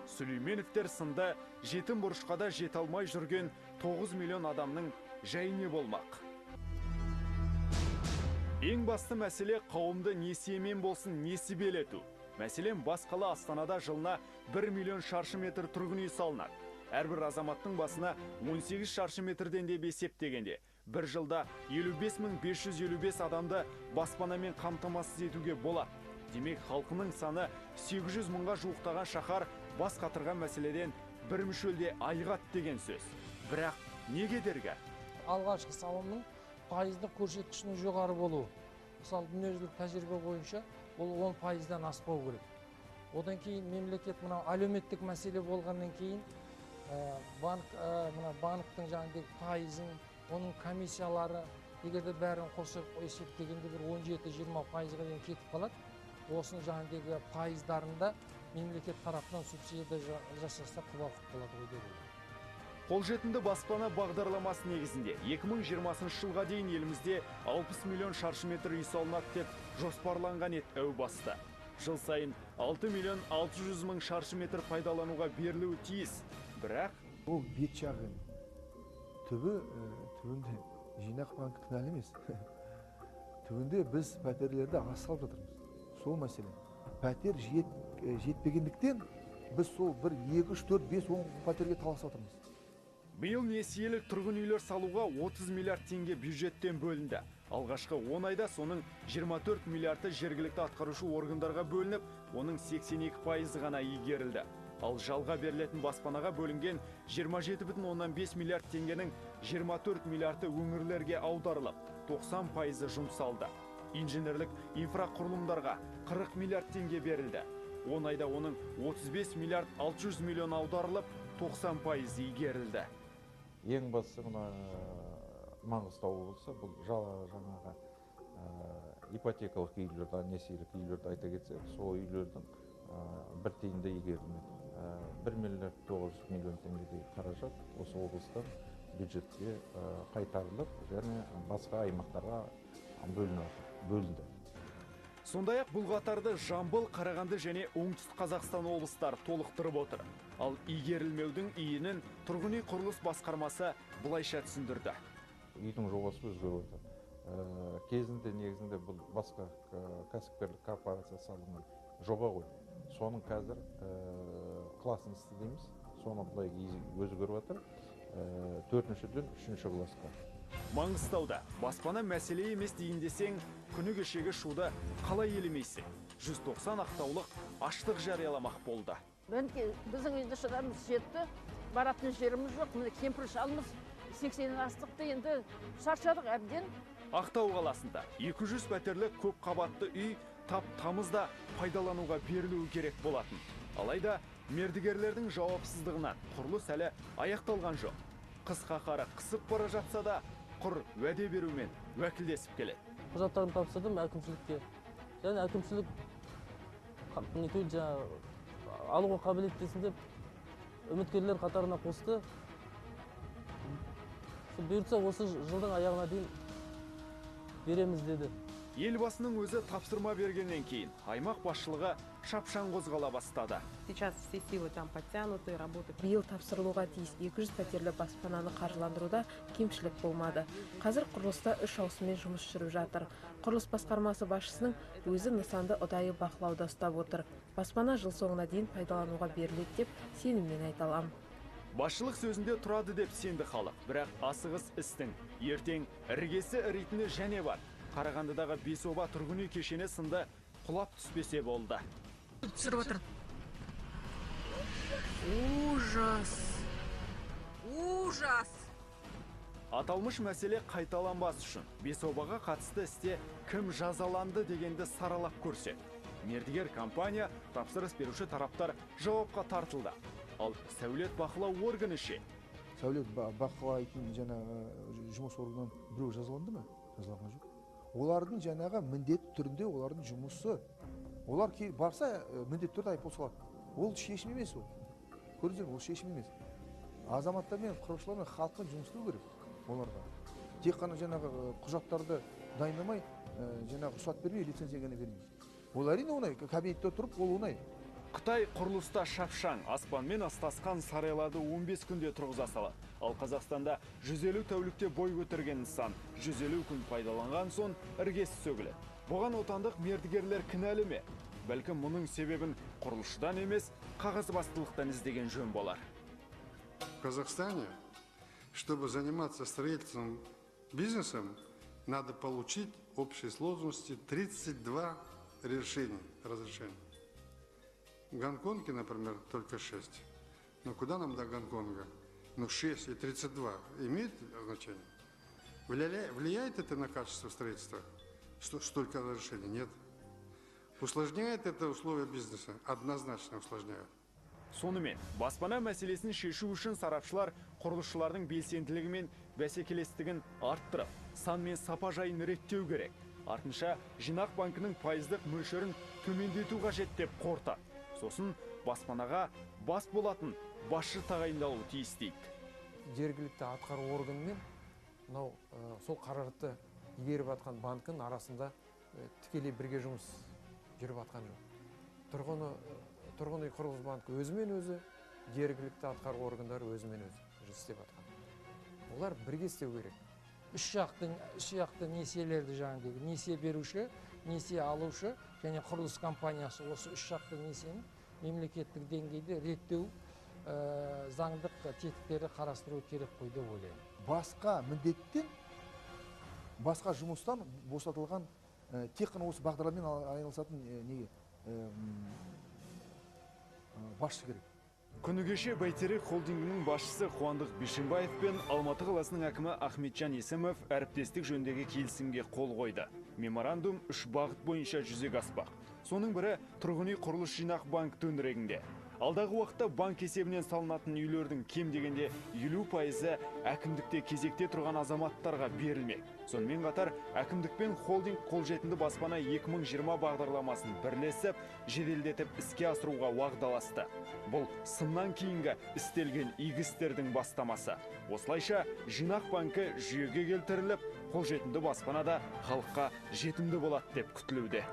Сүлейменовтер сынды жетім бұрышқа да жете алмай жүрген 9 миллион адамның жайы не болмақ? Ең басты мәселе қауымды несиемен болсын несібелету. Мәселен, бас қала Астанада жылына 1 миллион шаршы метр тұрғын үй салынады. Әрбір азаматтың басына 18 шаршы метрден де есептегенде, бір жылда 55.555 адамды баспанамен қамтамасыз етуге болады. Демек, халқының саны 800 мыңға жуықтаған шаһар бас қатырған мәселеден бір мүшелде айығат деген сөз. Бірақ не кедергі? Алғашқы салымның пайыздық көрсеткішінің жоғары болуы. Мысалы, дүниежүзілік тәжірибе бойынша ол 10%-дан аспау керек. Одан кейін мемлекет мына әлеуметтік мәселе болғаннан кейін банктың жаңағы пайызын, оның комиссиялары, егерде бәрін қосып есептегенде бір 17-20%-ға дейін кетіп қалады. Осының жаңағы пайыздарында мемлекет тарапынан субсидия жасаса құба-құп болады ғой деп. Қолжетімді баспана бағдарламасы негізінде 2020 жылға дейін елімізде 60 миллион шаршы метр үй салынады деп жоспарланған еді әу баста. Жыл сайын 6 миллион 600 мың шаршы метр пайдалануға берілуі тиіс. Бірақ ол бет жағы түбінде жинақ банкі кінәлі емес. Түбінде біз пәтерлерді аз салып жатырмыз. Сол мәселе. Пәтер жетпегендіктен біз сол 1, 2, 3, 4, 5, 10 пәтерге таласып жатырмыз. Биыл несиелік тұрғын үйлер салуға 30 миллиард теңге бюджеттен бөлінді. Алғашқы 10 айда соның 24 миллиарды жергілікті атқарушы органдарға бөлініп, оның 82% ғана игерілді. Ал жалға берілетін баспанаға бөлінген 27,5 миллиард теңгенің 24 миллиарды өңірлерге аударылып, 90% жұмсалды. Инженерлік инфрақұрылымдарға 40 миллиард теңге берілді. 10 айда оның 35 миллиард 600 миллион аударылып, 90% игерілді. Ең бастысы Маңғыстау облысы, бұл жаңағы ипотекалық үйлерді, несиелік үйлерді айта кетсек, сол үйлердің бір тиынды игерілмеді. 1 миллиард 900 миллион теңгедей қаражат осы облыстан бюджетке қайтарылып, және басқа аймақтарға бөлінді. Сондай-ақ бұл қатарды Жамбыл, Қарағанды және Оңтүстік Қазақстан облыстары толықтырып отыр. Ал игерілмеудің иінін тұрғын үй құрылыс басқармасы былайша түсіндірді. Үйдің жобасы өзгеріп отыр. Кезінде негізінде бұл басқа кәсіпкерлік корпорация салынған жоба ғой. Соның қазір класын істейміз. Соны былай өзгеріп отыр. 4-ден 3-ші классқа. Маңғыстауда баспана мәселе емес дейін десең, күні кешегі шуды қалай елемейсің? 190 ақтаулық аштық жарияламақ болды. Біздің үйді шыдарымыз жетті, баратын жеріміз жоқ, міне кемпір шалымыз 80-ден астықты, енді шаршадық әбден. Ақтау қаласында 200 пәтерлі көп қабатты үй тап-тамызда пайдалануға берілуі керек болатын. Алайда мердігерлердің жауапсыздығынан құрылыс әлі аяқталған жоқ. Қыс қаһары қысып бара жатса да, құр уәде берумен уәкілдесіп келеді. Құжаттарын тапсырдым әкімшілікке. Және әкімшілік алуға қабілеттесін деп үміткерлер қатарына қосты. Бұйыртса осы жылдың аяғына дейін береміз деді. Елбасының өзі тапсырма бергеннен кейін аймақ басшылығы шапшаң қозғала бастады. Биыл тапсырылуға тиіс 200 пәтерлі баспананы қаржыландыруда кемшілік болмады. Қазір құрылыста 3 ауысыммен жұмыс жүріп жатыр. Құрылыс басқармасы басшысының өзі нысанды ұдайы бақылауда ұстап отыр. Баспана жыл соңына дейін пайдалануға беріледі деп сеніммен айта аламын. Басшылық сөзінде тұрады деп сенді халық, бірақ асығыс істің ертең іргесі іритіні және бар. Қарағандыдағы Бесоба тұрғын үй кешені сынды құлап түспесе болды. Түсіріп отыр. Ужас! Ужас! Аталмыш мәселе қайталанбас үшін Бесобаға қатысты істе кім жазаланды дегенді саралап көрсек. Мердігер компания, тапсырыс беруші тараптар жауапқа тартылды. Ал сәулет бақылау органы ше? Сәулет бақылайтын жұмыс органынан біреу жазаланды ма? Жазаланған жоқ. Олардың жаңағы міндетті түрінде олардың жұмысы, олар барса міндетті түрде айыппұл салады. Ол шешім емес ол. Көрдіңіздер, ол шешім емес. Азаматтармен, құрылысшылармен халықпен жұмыс істеу керек оларға. Тек қана жаңағы құжаттарды дайындамай, жаңағы рұқсат бермей, лицензия ғана бермей. Ол әрине оңай, кабинетте тұрып, ол оңай. Қытай құрылыста шапшаң, аспанмен астасқан сарайларды 15 күнде тұрғыза салады. Ал Қазақстанда 150 тәулікте бой көтерген нысан 150 күн пайдаланған соң іргесі сөгіледі. Бұған отандық мердігерлер кінәлі ме? Бәлкім мұның себебін құрылысшыдан емес, қағазбастылықтан іздеген жөн болар. В Казахстане, чтобы заниматься строительным бизнесом, надо получить общей сложности 32 разрешения. В Гонконге, например, только 6. Но куда нам до Гонконга? 6 и 32 имеет значение? Влияет это на качество строительства? Столько разрешений? Нет. Усложняет это условия бизнеса? Однозначно усложняет. Сонымен, баспана мәселесін шешу үшін сарапшылар құрылысшылардың белсенділігі мен бәсекелестігін арттырып, сан мен сапа жайын реттеу керек. Артынша, Жинақ банкінің пайыздық мөлшерін төмендету қажет деп қорытады. Сосын баспанаға бас болатын басшы тағайындалуы тиіс дейді. Жергілікті атқару органымен сол қаражатты игеріп атқан банктің арасында тікелей бірге жұмыс жүріп атқан жоқ. Тұрғын үй құрылыс банкі өзімен өзі, жергілікті атқару органдары өзімен өзі істеп атқан. Олар бірге істеу керек. Үш жақты несиелерді жаңағыдегі несие беруші, несие алушы және құрылыс компаниясы осы үш жақты несиені мемлекеттік деңгейде реттеу заңдық тетіктері қарастыру керек қой деп ойлаймын. Басқа міндеттен, басқа жұмыстан босатылған тек қана осы бағдарламамен айналысатын басшы керек. Күні кеше Бәйтерек холдингінің басшысы Қуандық Бишімбаев пен Алматы қаласының әкімі Ахметжан Есімов әріптестік жөніндегі келісімге қол қойды. Меморандум 3 бағыт бойынша жүзеге аспақ. Соның бірі тұрғын үй құрылыс жинақ банк төңірегінде. Алдағы уақытта банк есебінен салынатын үйлердің кем дегенде 50% әкімдікте кезекте тұрған азаматтарға берілмек. Сонымен қатар әкімдік пен холдинг қолжетімді баспана 2020 бағдарламасын бірлесіп, жеделдетіп іске асыруға уағдаласты. Бұл сыннан кейінгі істелген игі істердің бастамасы. Осылайша Жинақ банкі жүйеге келтіріліп, қолжетімді баспанада халыққа жетімді болады деп күтілуде.